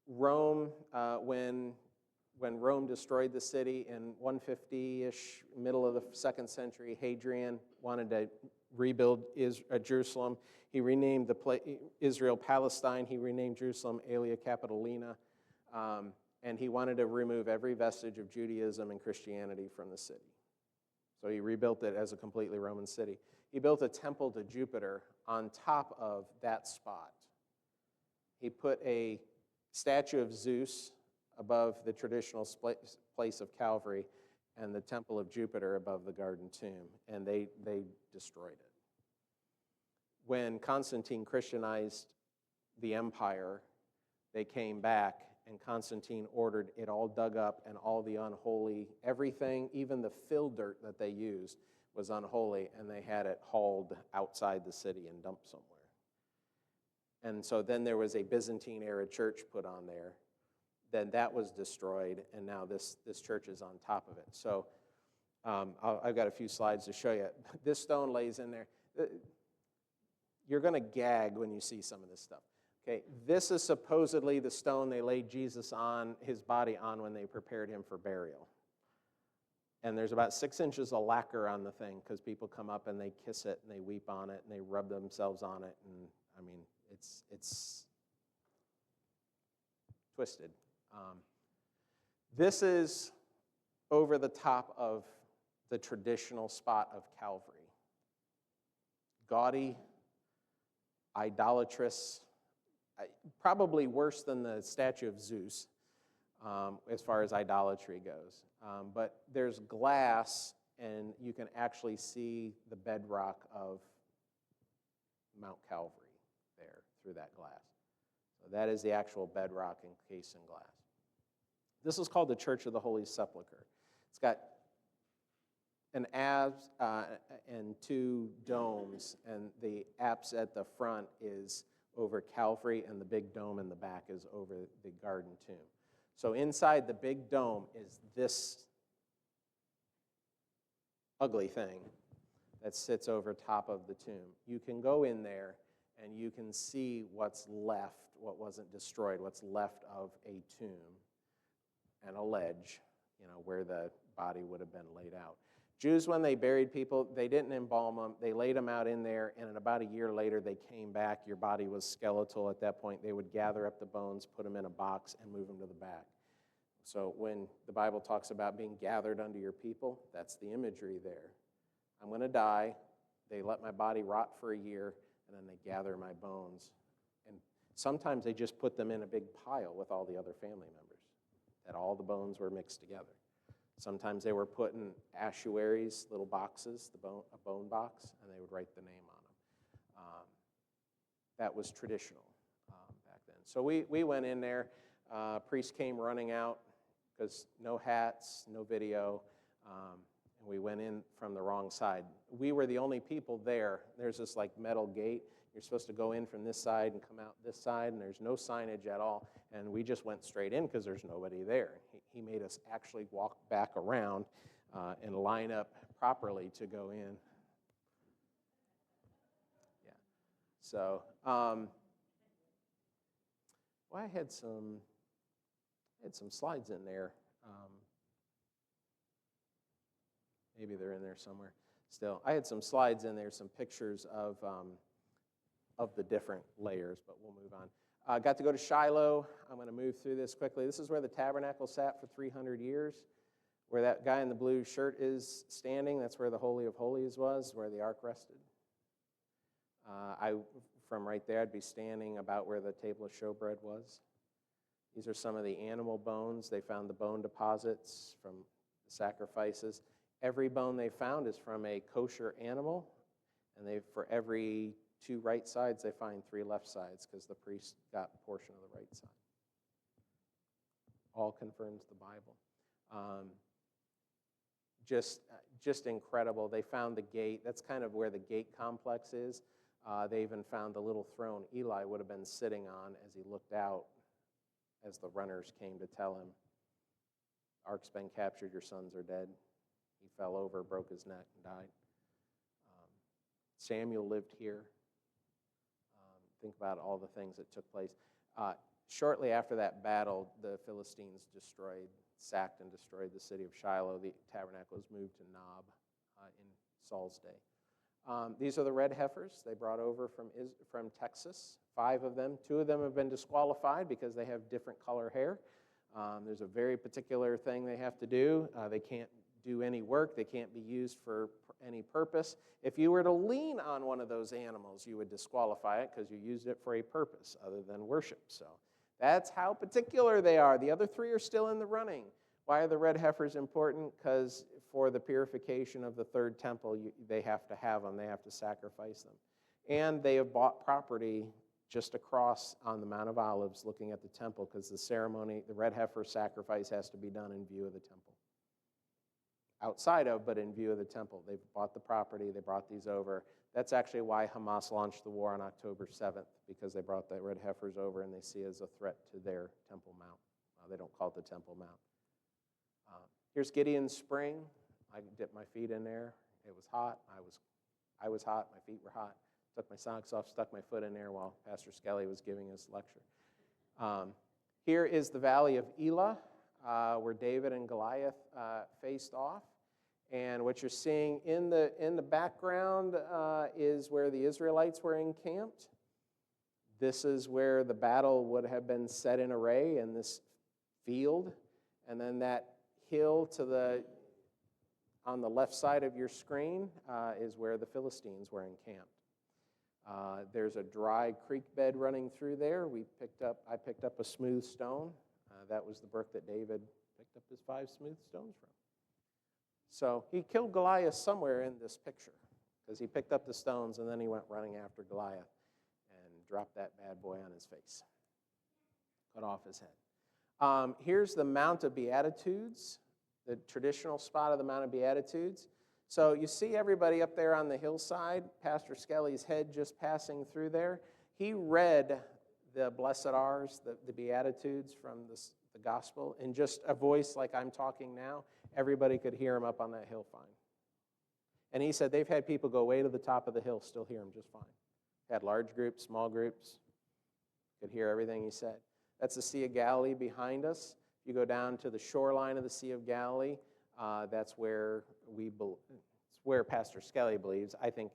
Rome, when Rome destroyed the city in 150-ish, middle of the 2nd century, Hadrian wanted to rebuild Jerusalem. He renamed Israel Palestine. He renamed Jerusalem Aelia Capitolina. And he wanted to remove every vestige of Judaism and Christianity from the city. So he rebuilt it as a completely Roman city. He built a temple to Jupiter on top of that spot. He put a statue of Zeus above the traditional place of Calvary and the temple of Jupiter above the garden tomb, and they destroyed it. When Constantine Christianized the empire, they came back, and Constantine ordered it all dug up, and all the unholy, everything, even the fill dirt that they used was unholy, and they had it hauled outside the city and dumped somewhere. And so then there was a Byzantine-era church put on there. Then that was destroyed, and now this church is on top of it. So I've got a few slides to show you. This stone lays in there. You're going to gag when you see some of this stuff. Okay, this is supposedly the stone they laid Jesus on, his body on, when they prepared him for burial. And there's about 6 inches of lacquer on the thing because people come up and they kiss it and they weep on it and they rub themselves on it. And I mean, it's twisted. This is over the top of the traditional spot of Calvary. Gaudy, idolatrous, probably worse than the statue of Zeus as far as idolatry goes. But there's glass, and you can actually see the bedrock of Mount Calvary there through that glass. So that is the actual bedrock encased in glass. This is called the Church of the Holy Sepulchre. It's got an apse and two domes, and the apse at the front is over Calvary, and the big dome in the back is over the garden tomb. So inside the big dome is this ugly thing that sits over top of the tomb. You can go in there and you can see what's left, what wasn't destroyed, what's left of a tomb and a ledge, where the body would have been laid out. Jews, when they buried people, they didn't embalm them. They laid them out in there, and about a year later, they came back. Your body was skeletal at that point. They would gather up the bones, put them in a box, and move them to the back. So when the Bible talks about being gathered unto your people, that's the imagery there. I'm going to die. They let my body rot for a year, and then they gather my bones. And sometimes they just put them in a big pile with all the other family members, that all the bones were mixed together. Sometimes they were put in ossuaries, little boxes, a bone box, and they would write the name on them. That was traditional back then. So we went in there. Priest came running out because no hats, no video, and we went in from the wrong side. We were the only people there. There's this metal gate. You're supposed to go in from this side and come out this side, and there's no signage at all. And we just went straight in because there's nobody there. He made us actually walk back around and line up properly to go in. Yeah. So, I had some slides in there. Maybe they're in there somewhere. Still, I had some slides in there, some pictures of the different layers, but we'll move on. Got to go to Shiloh. I'm going to move through this quickly. This is where the tabernacle sat for 300 years, where that guy in the blue shirt is standing. That's where the Holy of Holies was, where the ark rested. From right there, I'd be standing about where the table of showbread was. These are some of the animal bones. They found the bone deposits from the sacrifices. Every bone they found is from a kosher animal, and for every 2 right sides, they find 3 left sides because the priest got a portion of the right side. All confirms the Bible. Just incredible. They found the gate. That's kind of where the gate complex is. They even found the little throne Eli would have been sitting on as he looked out as the runners came to tell him, "Ark's been captured, your sons are dead." He fell over, broke his neck, and died. Samuel lived here. Think about all the things that took place. Shortly after that battle, the Philistines sacked and destroyed the city of Shiloh. The tabernacle was moved to Nob in Saul's day. These are the red heifers they brought over from Texas. 5 of them. 2 of them have been disqualified because they have different color hair. There's a very particular thing they have to do. They can't do any work. They can't be used for any purpose. If you were to lean on one of those animals, you would disqualify it because you used it for a purpose other than worship. So that's how particular they are. The other 3 are still in the running. Why are the red heifers important? Because for the purification of the third temple, they have to have them. They have to sacrifice them. And they have bought property just across on the Mount of Olives looking at the temple because the ceremony, the red heifer sacrifice has to be done in view of the temple. Outside of, but in view of the temple. They've bought the property. They brought these over. That's actually why Hamas launched the war on October 7th, because they brought the red heifers over and they see it as a threat to their Temple Mount. They don't call it the Temple Mount. Here's Gideon's Spring. I dipped my feet in there. It was hot. I was hot. My feet were hot. Took my socks off, stuck my foot in there while Pastor Skelly was giving his lecture. Here is the Valley of Elah, where David and Goliath faced off. And what you're seeing in the background is where the Israelites were encamped. This is where the battle would have been set in array in this field. And then that hill on the left side of your screen is where the Philistines were encamped. There's a dry creek bed running through there. I picked up a smooth stone. That was the brook that David picked up his 5 smooth stones from. So he killed Goliath somewhere in this picture because he picked up the stones and then he went running after Goliath and dropped that bad boy on his face. cut off his head. Here's the Mount of Beatitudes, the traditional spot of the Mount of Beatitudes. So you see everybody up there on the hillside, Pastor Skelly's head just passing through there. He read the Blessed R's, the Beatitudes from the Gospel, in just a voice like I'm talking now. Everybody could hear him up on that hill fine. And he said they've had people go way to the top of the hill, still hear him just fine. Had large groups, small groups, could hear everything he said. That's the Sea of Galilee behind us. If you go down to the shoreline of the Sea of Galilee, that's where it's where Pastor Skelly believes. I think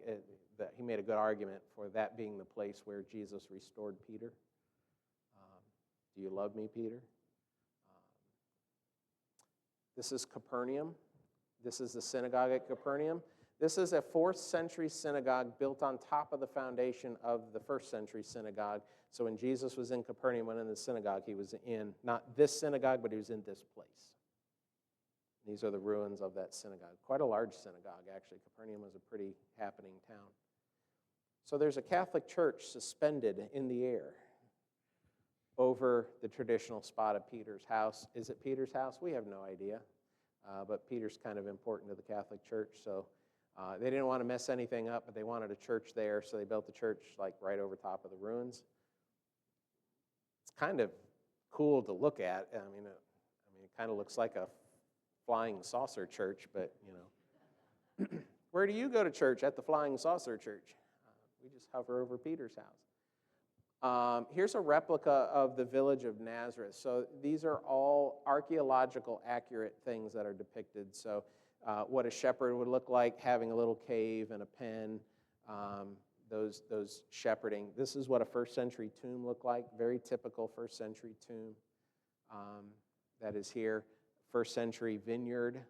that he made a good argument for that being the place where Jesus restored Peter. Do you love me, Peter? This is Capernaum. This is the synagogue at Capernaum. This is a 4th century synagogue built on top of the foundation of the 1st century synagogue. So when Jesus was in Capernaum, went in the synagogue, he was in, not this synagogue, but he was in this place. These are the ruins of that synagogue. Quite a large synagogue, actually. Capernaum was a pretty happening town. So there's a Catholic church suspended in the air over the traditional spot of Peter's house. Is it Peter's house? We have no idea. But Peter's kind of important to the Catholic Church, so they didn't want to mess anything up, but they wanted a church there, so they built the church like right over top of the ruins. It's kind of cool to look at. I mean, it kind of looks like a flying saucer church, but you know. Where do you go to church? At the Flying Saucer Church. We just hover over Peter's house. Here's a replica of the village of Nazareth. So these are all archaeological accurate things that are depicted. So what a shepherd would look like, having a little cave and a pen, those shepherding. This is what a 1st century tomb looked like, very typical 1st century tomb that is here. 1st century vineyard,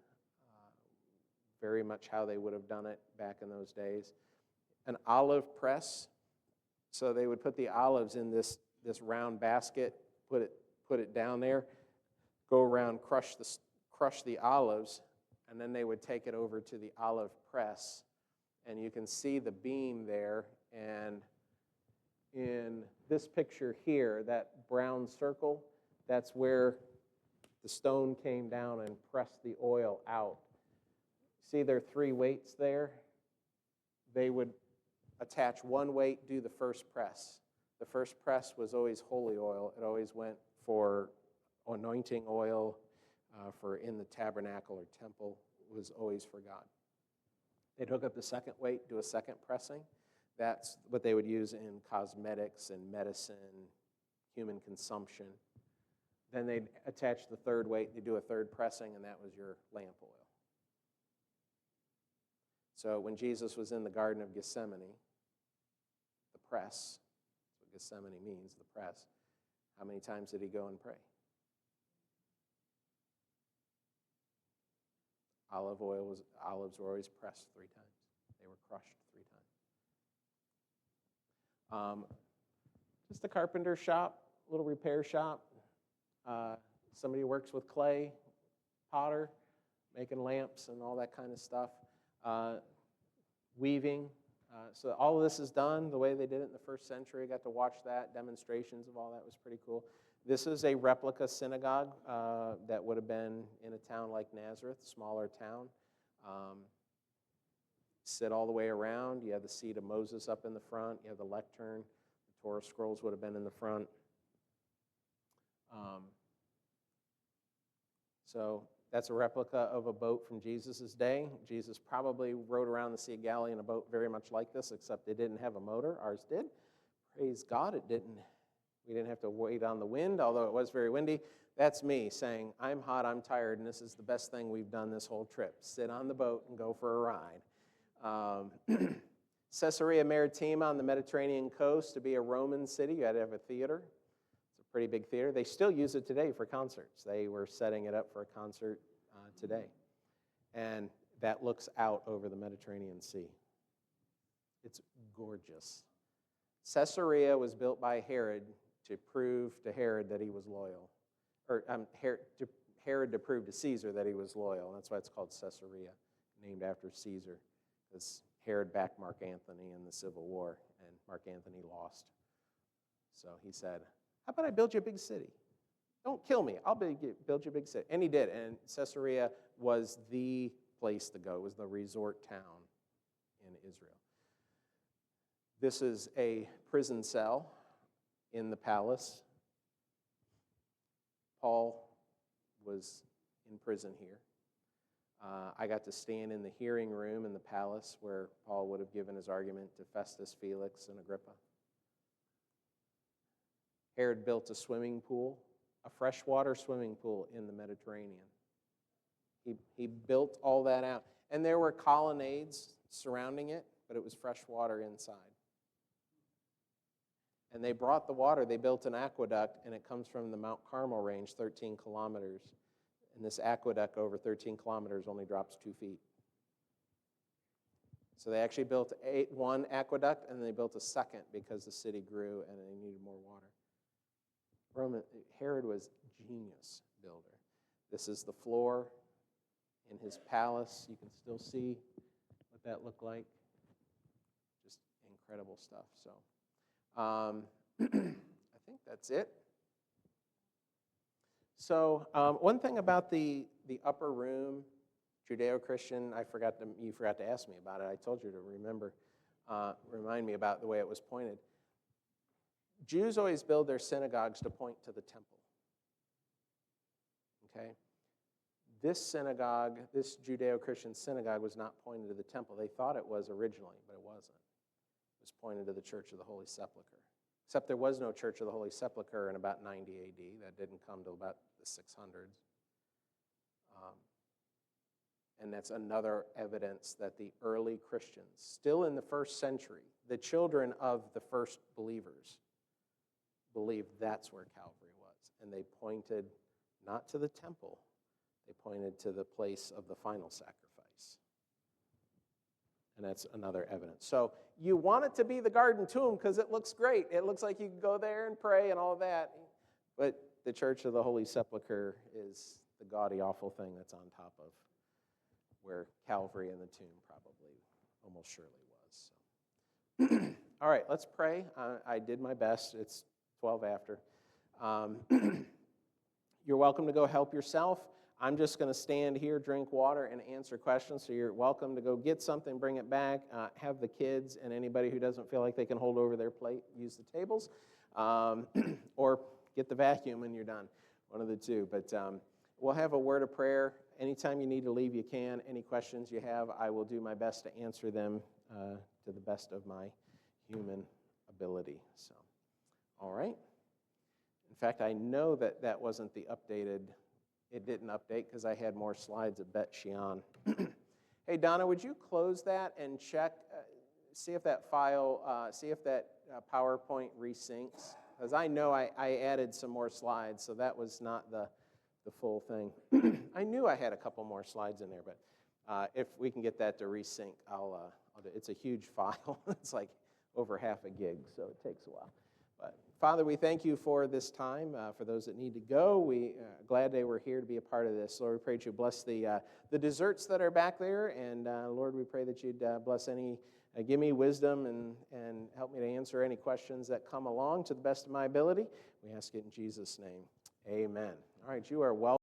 very much how they would have done it back in those days. An olive press. So they would put the olives in this round basket, put it down there, go around, crush the olives, and then they would take it over to the olive press. And you can see the beam there. And in this picture here, that brown circle, that's where the stone came down and pressed the oil out. See there are 3 weights there? They would attach one weight, do the first press. The first press was always holy oil. It always went for anointing oil, for in the tabernacle or temple, was always for God. They'd hook up the second weight, do a second pressing. That's what they would use in cosmetics and medicine, human consumption. Then they'd attach the third weight, they'd do a third pressing, and that was your lamp oil. So when Jesus was in the Garden of Gethsemane, the press, that's what Gethsemane means, the press, how many times did he go and pray? Olives were always pressed 3 times. They were crushed 3 times. Just a carpenter shop, little repair shop. Somebody works with clay, potter, making lamps and all that kind of stuff. Weaving. So all of this is done the way they did it in the 1st century. I got to watch that. Demonstrations of all that was pretty cool. This is a replica synagogue that would have been in a town like Nazareth, smaller town. Sit all the way around. You have the seat of Moses up in the front. You have the lectern. The Torah scrolls would have been in the front. So that's a replica of a boat from Jesus' day. Jesus probably rode around the Sea of Galilee in a boat very much like this, except it didn't have a motor. Ours did. Praise God, it didn't. We didn't have to wait on the wind, although it was very windy. That's me saying, I'm hot, I'm tired, and this is the best thing we've done this whole trip. Sit on the boat and go for a ride. Caesarea Maritima on the Mediterranean coast. To be a Roman city, you had to have a theater. It's a pretty big theater. They still use it today for concerts. They were setting it up for a concert today. And that looks out over the Mediterranean Sea. It's gorgeous. Caesarea was built by Herod to prove to Herod that he was loyal. Or Herod to prove to Caesar that he was loyal. That's why it's called Caesarea, named after Caesar. Because Herod backed Mark Antony in the Civil War, and Mark Antony lost. So he said, how about I build you a big city? Don't kill me. I'll build you a big city. And he did. And Caesarea was the place to go. It was the resort town in Israel. This is a prison cell in the palace. Paul was in prison here. I got to stand in the hearing room in the palace where Paul would have given his argument to Festus, Felix, and Agrippa. Herod built a swimming pool, a freshwater swimming pool in the Mediterranean. He built all that out. And there were colonnades surrounding it, but it was fresh water inside. And they brought the water. They built an aqueduct, and it comes from the Mount Carmel range, 13 kilometers. And this aqueduct over 13 kilometers only drops 2 feet. So they actually built one aqueduct, and then they built a second because the city grew and they needed more water. Herod was a genius builder. This is the floor in his palace. You can still see what that looked like. Just incredible stuff. So I think that's it. So one thing about the upper room, Judeo-Christian, you forgot to ask me about it. I told you to remind me about the way it was pointed. Jews always build their synagogues to point to the temple. Okay? This synagogue, this Judeo-Christian synagogue, was not pointed to the temple. They thought it was originally, but it wasn't. It was pointed to the Church of the Holy Sepulchre. Except there was no Church of the Holy Sepulchre in about 90 AD. That didn't come till about the 600s. And that's another evidence that the early Christians, still in the first century, the children of the first believers, believed that's where Calvary was. And they pointed not to the temple, they pointed to the place of the final sacrifice. And that's another evidence. So you want it to be the Garden Tomb because it looks great. It looks like you can go there and pray and all that. But the Church of the Holy Sepulchre is the gaudy, awful thing that's on top of where Calvary and the tomb probably almost surely was. So. All right, let's pray. I did my best. It's 12 after. You're welcome to go help yourself. I'm just going to stand here, drink water, and answer questions. So you're welcome to go get something, bring it back, have the kids and anybody who doesn't feel like they can hold over their plate use the tables, or get the vacuum and you're done. One of the two. But we'll have a word of prayer. Anytime you need to leave, you can. Any questions you have, I will do my best to answer them to the best of my human ability. So, all right. In fact, I know that wasn't the updated. It didn't update because I had more slides of Bet Shean. Hey, Donna, would you close that and check, see if that file, see if that PowerPoint resyncs? Because I know I added some more slides, so that was not the full thing. I knew I had a couple more slides in there, but if we can get that to resync, I'll do it. It's a huge file. It's like over half a gig, so it takes a while. But Father, we thank you for this time. For those that need to go, we glad they were here to be a part of this. Lord, we pray that you bless the desserts that are back there, and Lord, we pray that you'd bless give me wisdom and help me to answer any questions that come along to the best of my ability. We ask it in Jesus' name. Amen. All right, you are welcome.